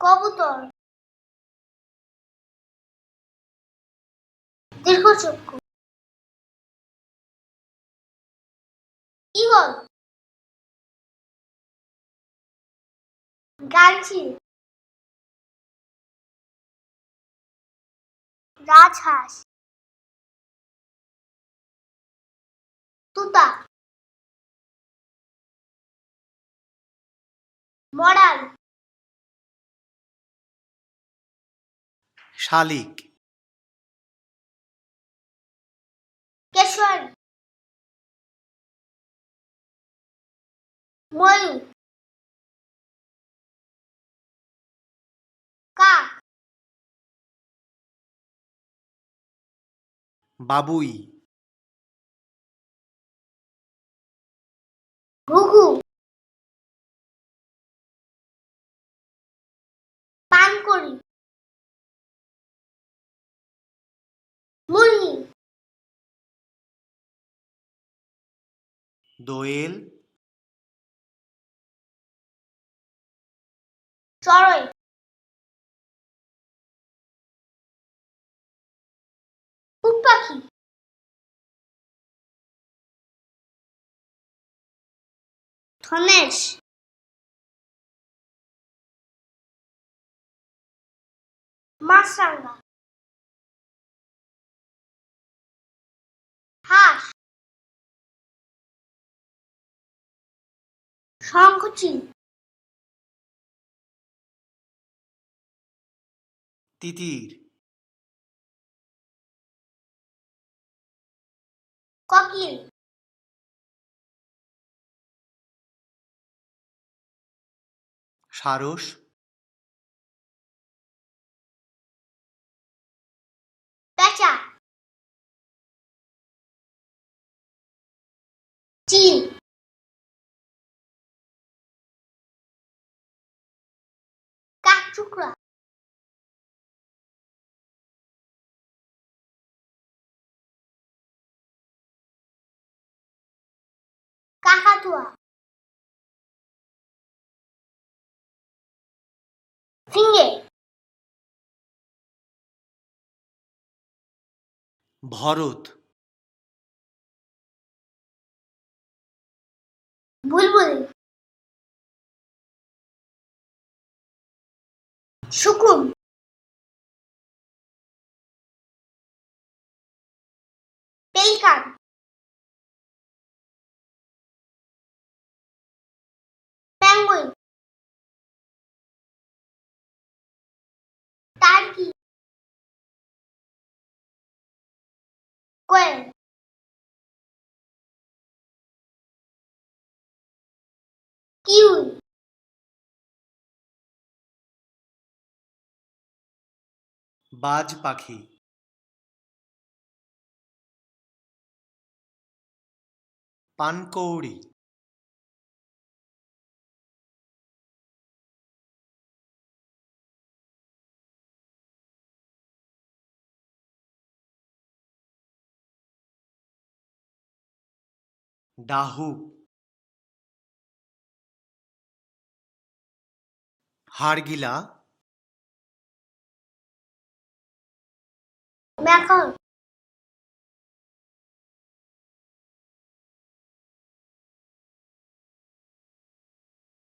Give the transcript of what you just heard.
কবুতর, দীর্ঘচক্ষু, ঈগল, গালচিল, রাজহাঁস, তুতা, মরাল, শালিক, কেশওয়ারি, ময়ূর, কাক, বাবুই, ঘুঘু, পানকড়ি, মুরগি, দোয়েল, চড়ুই, উট পাখি, ধনেশ, মাছরাঙা, হাঁস, শঙ্খচিল, তিতির, কোকিল, সারস, পেঁচা, চিল, কাঠঠুকরা, কাকাতুয়া, ফিঙে, ভরত, বুলবুলি, শুকুন, পেলিকান, পেঙ্গুইন, টার্কি, কোয়েল, কিউই, বাজ পাখি, পানকৌড়ি, ডাহুক, হাড়গিলা, ম্যাকাও,